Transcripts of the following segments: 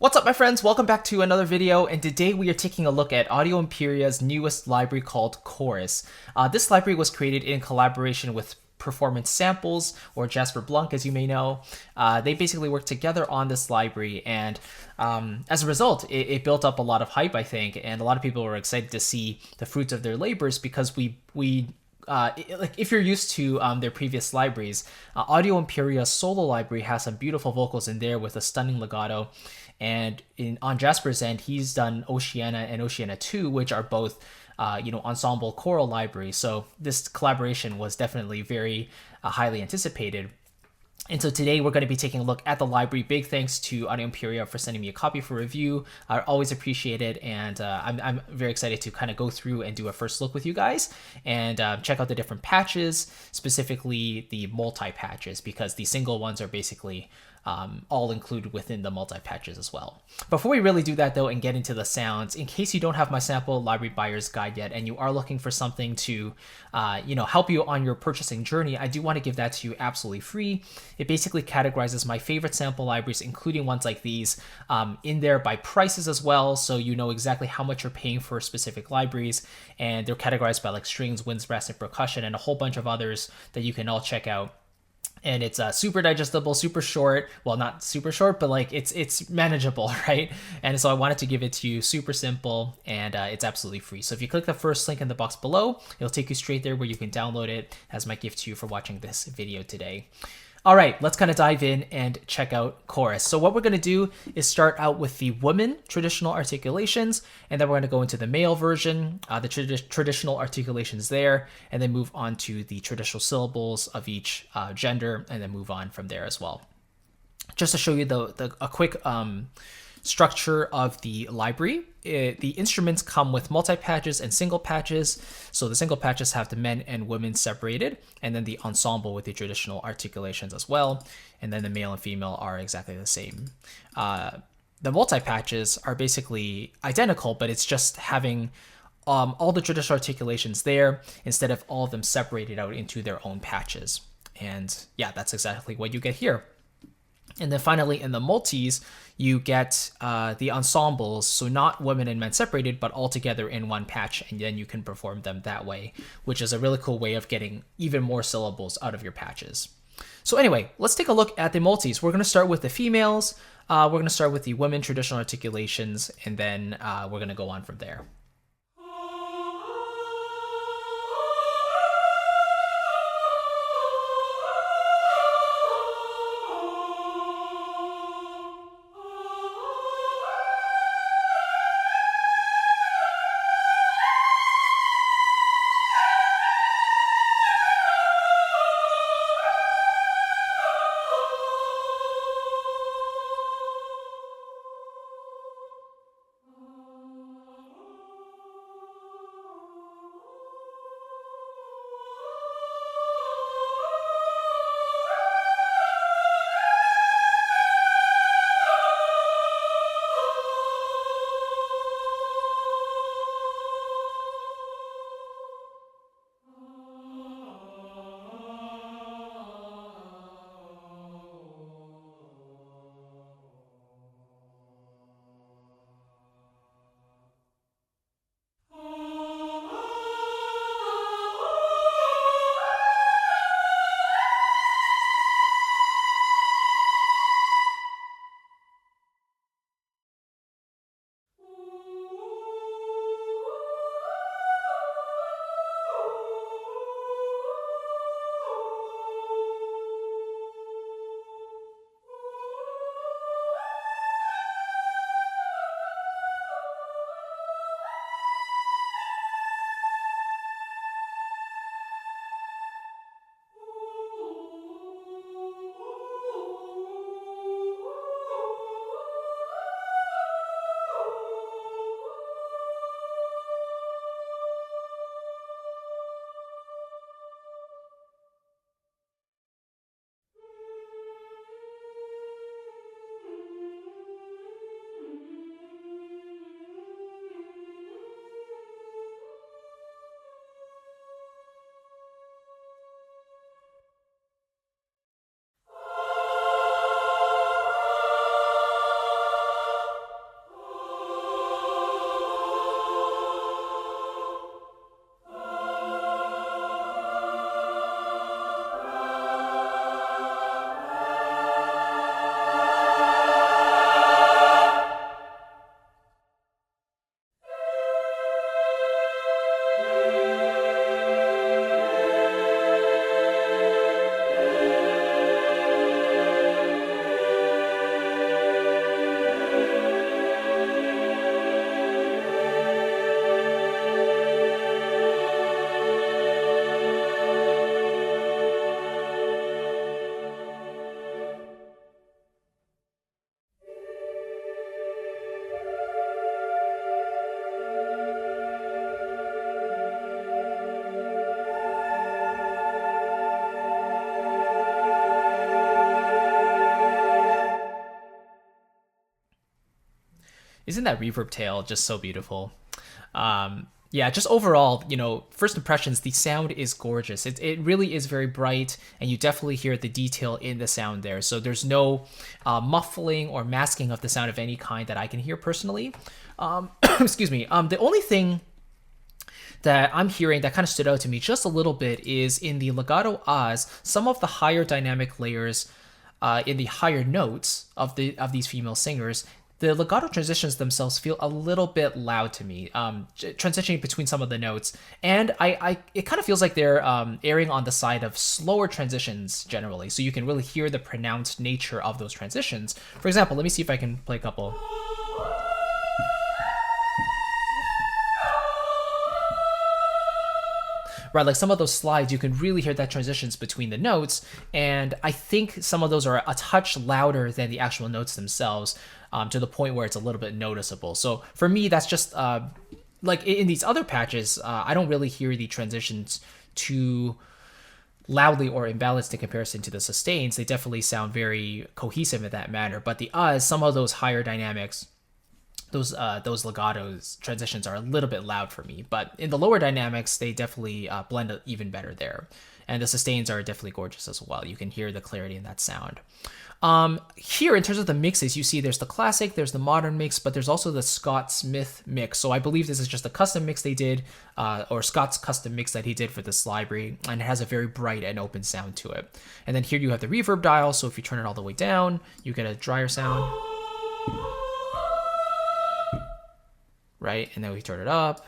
What's up, my friends? Welcome back to another video, and today we are taking a look at Audio Imperia's newest library called Chorus. This library was created in collaboration with Performance Samples, or Jasper Blanc, as you may know. They basically worked together on this library, and as a result, it built up a lot of hype, I think, and a lot of people were excited to see the fruits of their labors because like if you're used to their previous libraries, Audio Imperia's solo library has some beautiful vocals in there with a stunning legato. And on Jasper's end, he's done Oceana and Oceana 2, which are both ensemble choral libraries. So this collaboration was definitely very highly anticipated. And so today we're going to be taking a look at the library. Big thanks to Audio Imperia for sending me a copy for review. I always appreciate it, and I'm very excited to kind of go through and do a first look with you guys and check out the different patches, specifically the multi-patches, because the single ones are basically all included within the multi-patches as well. Before we really do that though and get into the sounds, in case you don't have my sample library buyer's guide yet and you are looking for something to help you on your purchasing journey, I do want to give that to you absolutely free. It basically categorizes my favorite sample libraries, including ones like these, in there by prices as well, so you know exactly how much you're paying for specific libraries, and they're categorized by like strings, winds, brass, and percussion, and a whole bunch of others that you can all check out. And it's super digestible, super short. Well, not super short, but like it's manageable, right? And so I wanted to give it to you super simple, and it's absolutely free. So if you click the first link in the box below, it'll take you straight there where you can download it as my gift to you for watching this video today. All right, let's kind of dive in and check out Chorus. So what we're going to do is start out with the woman traditional articulations, and then we're going to go into the male version, the traditional articulations there, and then move on to the traditional syllables of each gender, and then move on from there as well. Just to show you a quick structure of the library, the instruments come with multi-patches and single patches. So the single patches have the men and women separated, and then the ensemble with the traditional articulations as well. And then the male and female are exactly the same. The multi-patches are basically identical, but it's just having all the traditional articulations there instead of all of them separated out into their own patches. And yeah, that's exactly what you get here. And then finally, in the multis, you get the ensembles, so not women and men separated, but all together in one patch, and then you can perform them that way, which is a really cool way of getting even more syllables out of your patches. So anyway, let's take a look at the multis. We're going to start with the females, we're going to start with the women traditional articulations, and then we're going to go on from there. Isn't that reverb tail just so beautiful? Yeah, just overall, first impressions, the sound is gorgeous. It really is very bright, and you definitely hear the detail in the sound there. So there's no muffling or masking of the sound of any kind that I can hear personally. Excuse me. The only thing that I'm hearing that kind of stood out to me just a little bit is in the legato ahs, some of the higher dynamic layers in the higher notes of these female singers, the legato transitions themselves feel a little bit loud to me, transitioning between some of the notes, and it kind of feels like they're erring on the side of slower transitions generally, so you can really hear the pronounced nature of those transitions. For example, let me see if I can play a couple. Right, like some of those slides, you can really hear that transitions between the notes, and I think some of those are a touch louder than the actual notes themselves, to the point where it's a little bit noticeable. So for me, that's just like in these other patches, I don't really hear the transitions too loudly or imbalanced in comparison to the sustains. They definitely sound very cohesive in that manner, but the ahs, some of those higher dynamics, those legatos transitions are a little bit loud for me, but in the lower dynamics, they definitely blend even better there. And the sustains are definitely gorgeous as well. You can hear the clarity in that sound. Here, in terms of the mixes, you see there's the classic, there's the modern mix, but there's also the Scott Smith mix. So I believe this is just a custom mix they did, or Scott's custom mix that he did for this library, and it has a very bright and open sound to it. And then here you have the reverb dial, so if you turn it all the way down, you get a drier sound. Right, and then we turn it up.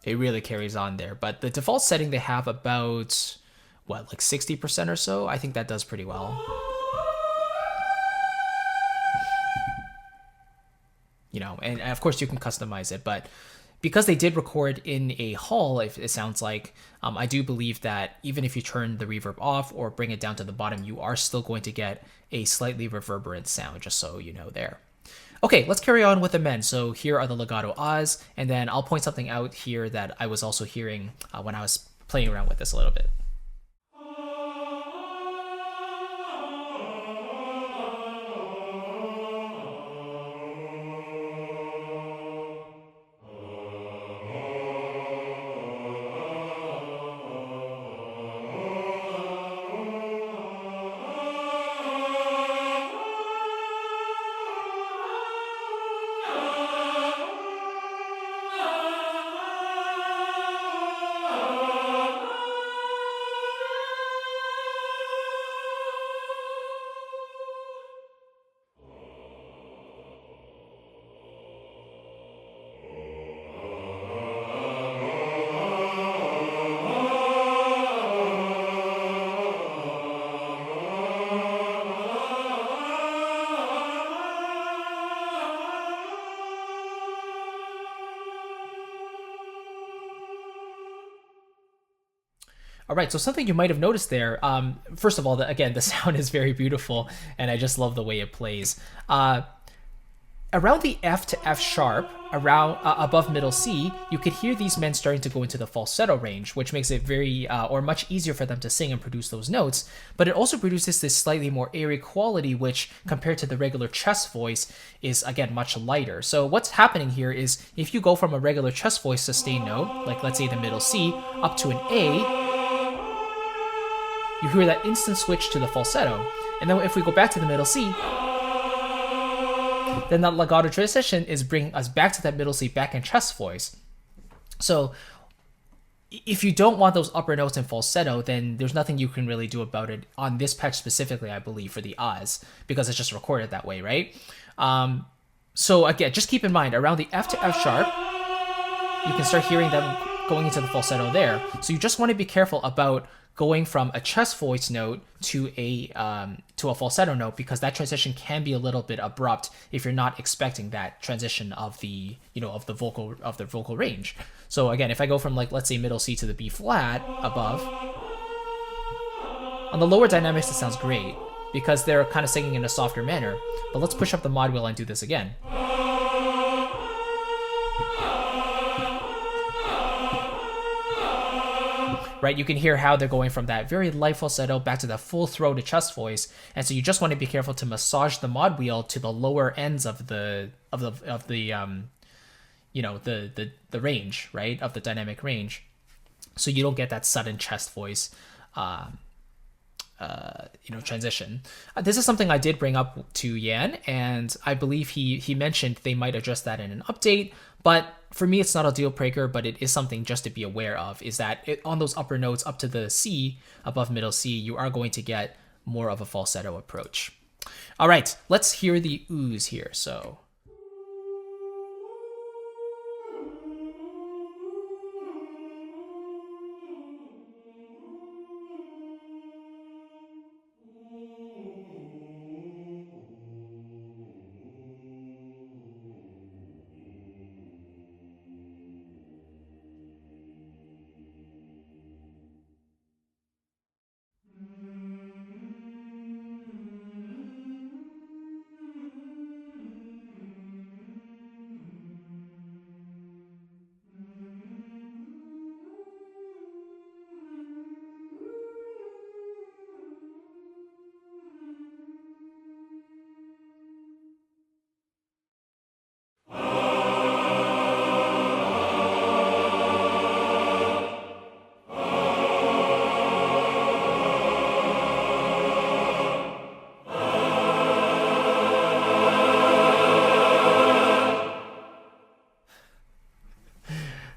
It really carries on there, but the default setting they have about, what, like 60% or so? I think that does pretty well. And of course you can customize it, but because they did record in a hall, if it sounds like, I do believe that even if you turn the reverb off or bring it down to the bottom, you are still going to get a slightly reverberant sound, just so you know there. Okay, let's carry on with the men. So here are the legato ahs, and then I'll point something out here that I was also hearing when I was playing around with this a little bit. All right, so something you might have noticed there, first of all, again, the sound is very beautiful, and I just love the way it plays. Around the F to F sharp, around above middle C, you could hear these men starting to go into the falsetto range, which makes it very, or much easier for them to sing and produce those notes, but it also produces this slightly more airy quality, which, compared to the regular chest voice, is, again, much lighter. So what's happening here is, if you go from a regular chest voice sustained note, like let's say the middle C, up to an A, you hear that instant switch to the falsetto. And then if we go back to the middle C, then that legato transition is bringing us back to that middle C, back in chest voice. So if you don't want those upper notes in falsetto, then there's nothing you can really do about it on this patch specifically, I believe, for the ahs, because it's just recorded that way, right? So again, just keep in mind, around the F to F sharp, you can start hearing them going into the falsetto there. So you just want to be careful about going from a chest voice note to a falsetto note, because that transition can be a little bit abrupt if you're not expecting that transition of the vocal range. So again, if I go from, like, let's say middle C to the B flat above, on the lower dynamics it sounds great because they're kind of singing in a softer manner. But let's push up the mod wheel and do this again. right? You can hear how they're going from that very light falsetto back to the full throated chest voice, and so you just want to be careful to massage the mod wheel to the lower ends of the the range, right, of the dynamic range, so you don't get that sudden chest voice transition. This is something I did bring up to Yan, and I believe he mentioned they might address that in an update. But for me, it's not a deal breaker, but it is something just to be aware of, is that on those upper notes up to the C, above middle C, you are going to get more of a falsetto approach. All right, let's hear the ooze here. So.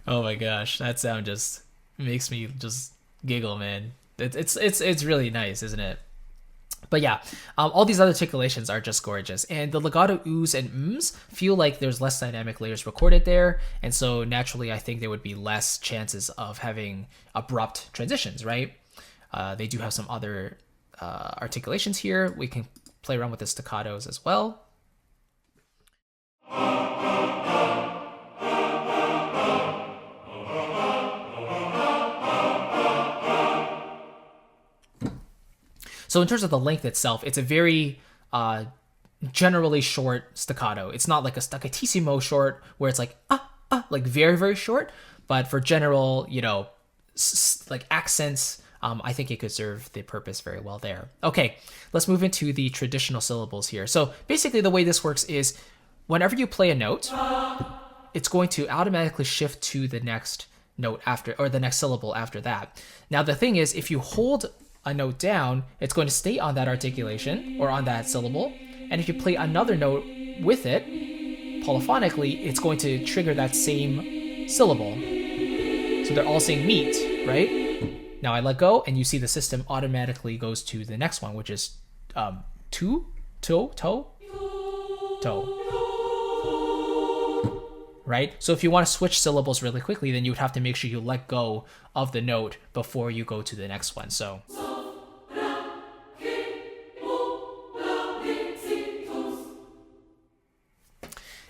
Oh my gosh, that sound just makes me just giggle, man. It's really nice, isn't it? But yeah, all these other articulations are just gorgeous, and the legato ooze and ms feel like there's less dynamic layers recorded there, and so naturally I think there would be less chances of having abrupt transitions, right? They do have some other articulations here. We can play around with the staccatos as well. So in terms of the length itself, it's a very generally short staccato. It's not like a staccatissimo short where it's like like very, very short. But for general, like accents, I think it could serve the purpose very well there. Okay, let's move into the traditional syllables here. So basically the way this works is whenever you play a note, it's going to automatically shift to the next note after, or the next syllable after that. Now the thing is, if you hold a note down, it's going to stay on that articulation or on that syllable. And if you play another note with it, polyphonically, it's going to trigger that same syllable. So they're all saying meet, right? Now I let go, and you see the system automatically goes to the next one, which is toe. Right? So if you want to switch syllables really quickly, then you would have to make sure you let go of the note before you go to the next one. So.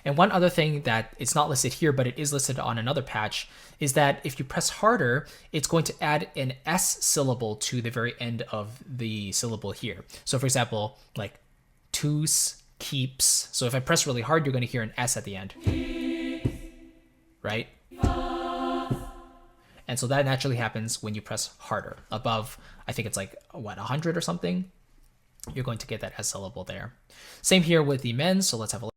And one other thing that it's not listed here, but it is listed on another patch, is that if you press harder, it's going to add an S syllable to the very end of the syllable here. So for example, like toos, keeps. So if I press really hard, you're going to hear an S at the end. Right? And so that naturally happens when you press harder. Above, I think it's like, 100 or something? You're going to get that S syllable there. Same here with the men, so let's have a look.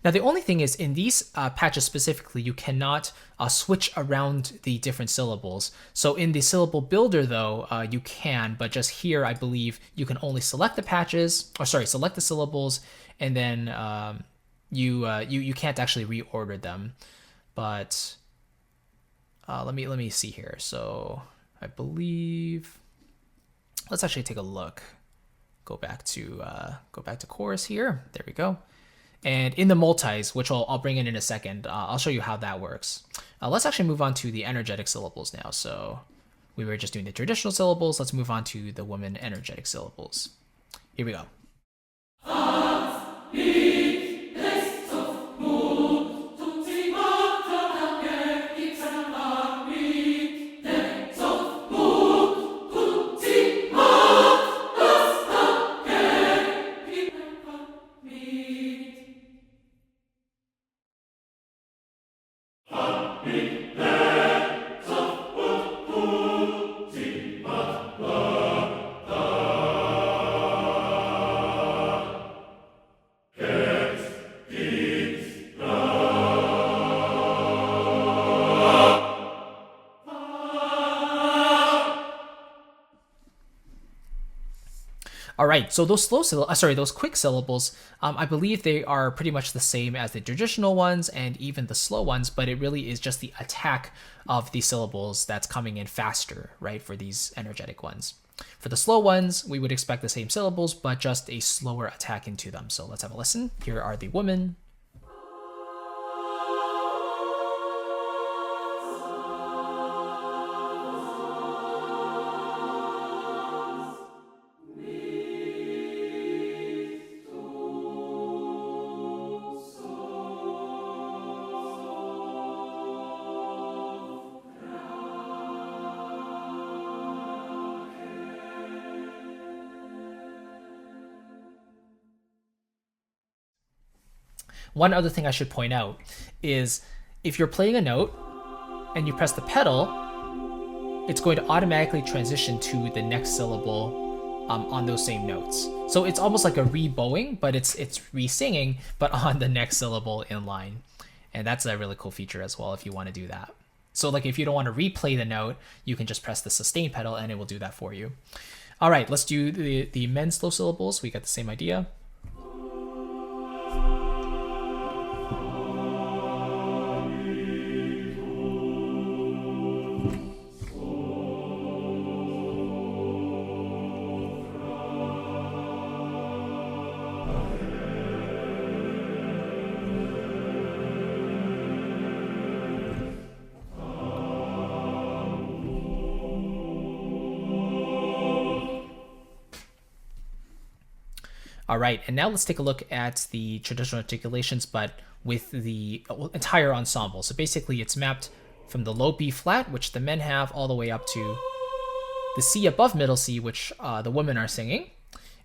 Now, the only thing is, in these patches specifically, you cannot switch around the different syllables. So in the syllable builder, though, you can, but just here, I believe you can only select the patches, or sorry, select the syllables, and then you can't actually reorder them. But let me see here. So I believe, let's actually take a look. Go back to chorus here. There we go. And in the multis, which I'll bring in a second, I'll show you how that works. Let's actually move on to the energetic syllables now. So we were just doing the traditional syllables. Let's move on to the woman energetic syllables. Here we go. right, so those those quick syllables, I believe they are pretty much the same as the traditional ones and even the slow ones, but it really is just the attack of the syllables that's coming in faster, right, for these energetic ones. For the slow ones, we would expect the same syllables, but just a slower attack into them. So let's have a listen. Here are the women. One other thing I should point out is if you're playing a note and you press the pedal, it's going to automatically transition to the next syllable on those same notes. So it's almost like a re-bowing, but it's re-singing, but on the next syllable in line. And that's a really cool feature as well if you want to do that. So like if you don't want to replay the note, you can just press the sustain pedal and it will do that for you. All right, let's do the men slow syllables. We got the same idea. All right, and now let's take a look at the traditional articulations, but with the entire ensemble. So basically it's mapped from the low B flat, which the men have, all the way up to the C above middle C, which the women are singing.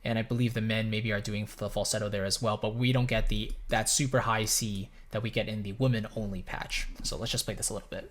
And I believe the men maybe are doing the falsetto there as well, but we don't get that super high C that we get in the women only patch. So let's just play this a little bit.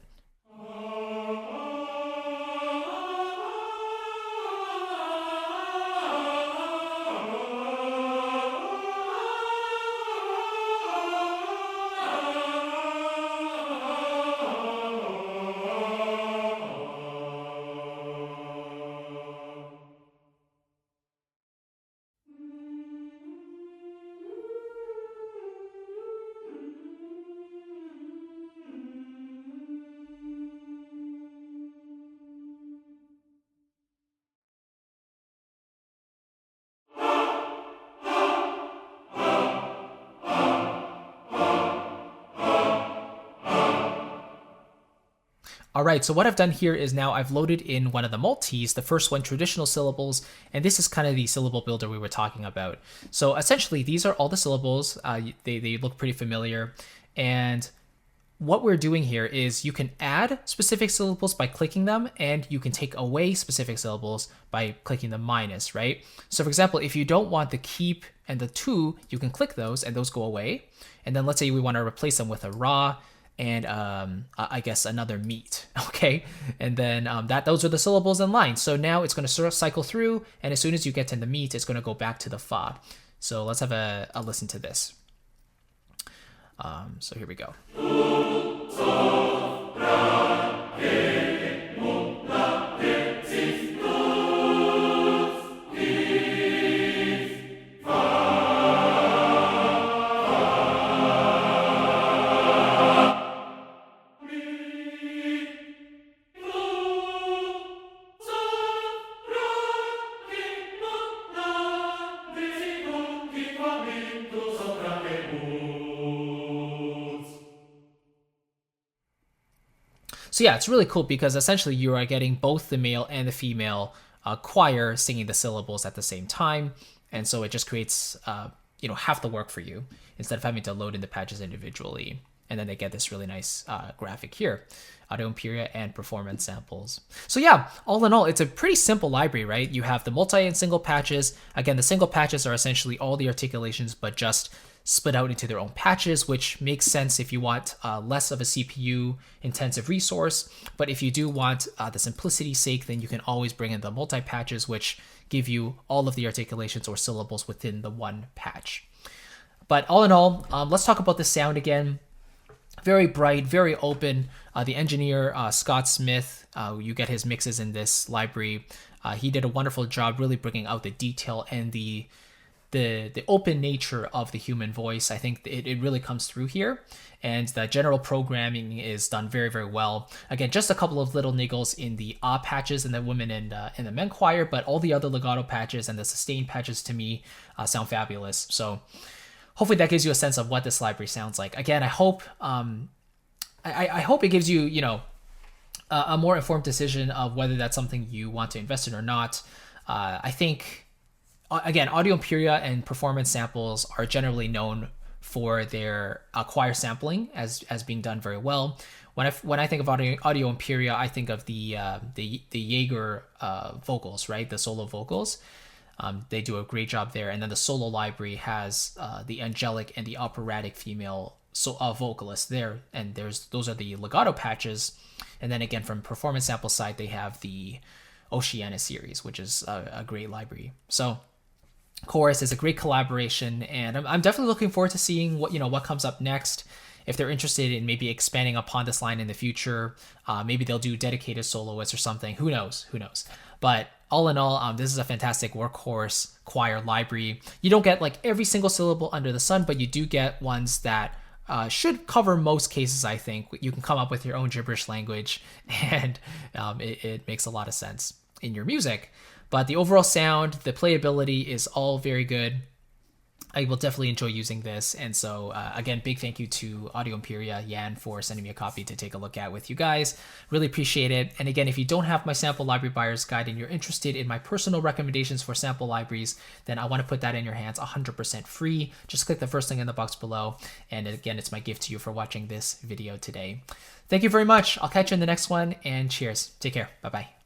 All right, so what I've done here is now I've loaded in one of the multis, the first one, traditional syllables, and this is kind of the syllable builder we were talking about. So essentially, these are all the syllables. They look pretty familiar. And what we're doing here is you can add specific syllables by clicking them, and you can take away specific syllables by clicking the minus, right? So for example, if you don't want the keep and the to, you can click those and those go away. And then let's say we want to replace them with a ra, and I guess another meat, okay? And then those are the syllables in line. So now it's going to sort of cycle through, and as soon as you get to the meat, it's going to go back to the fa. So let's have a listen to this. So here we go. So yeah, it's really cool because essentially you are getting both the male and the female choir singing the syllables at the same time. And so it just creates half the work for you instead of having to load in the patches individually. And then they get this really nice graphic here, audio Imperia and performance samples. So yeah, all in all, it's a pretty simple library, right? You have the multi and single patches. Again, the single patches are essentially all the articulations, but just split out into their own patches, which makes sense if you want less of a CPU intensive resource. But if you do want the simplicity's sake, then you can always bring in the multi patches, which give you all of the articulations or syllables within the one patch. But all in all, let's talk about the sound again. Very bright, very open. The engineer, Scott Smith, you get his mixes in this library. He did a wonderful job really bringing out the detail and the open nature of the human voice. I think it really comes through here, and the general programming is done very, very well. Again, just a couple of little niggles in the patches in the women and in the men choir, but all the other legato patches and the sustain patches to me sound fabulous. So hopefully that gives you a sense of what this library sounds like. Again, I hope I hope it gives you, you know, a more informed decision of whether that's something you want to invest in or not. I think, again, Audio Imperia and Performance Samples are generally known for their choir sampling as being done very well. When I think of Audio Imperia, I think of the Jaeger vocals, right? The solo vocals. They do a great job there. And then the solo library has the angelic and the operatic female vocalists there. And those are the legato patches. And then again, from Performance Sample side, they have the Oceania series, which is a great library. So Chorus is a great collaboration, and I'm definitely looking forward to seeing what comes up next. If they're interested in maybe expanding upon this line in the future, maybe they'll do dedicated soloists or something. Who knows? But all in all, this is a fantastic workhorse choir library. You don't get like every single syllable under the sun, but you do get ones that should cover most cases. I think you can come up with your own gibberish language, and it makes a lot of sense in your music. But the overall sound, the playability is all very good. I will definitely enjoy using this. And so, again, big thank you to Audio Imperia, Yan, for sending me a copy to take a look at with you guys. Really appreciate it. And again, if you don't have my sample library buyer's guide and you're interested in my personal recommendations for sample libraries, then I want to put that in your hands 100% free. Just click the first link in the box below. And again, it's my gift to you for watching this video today. Thank you very much. I'll catch you in the next one, and cheers. Take care. Bye-bye.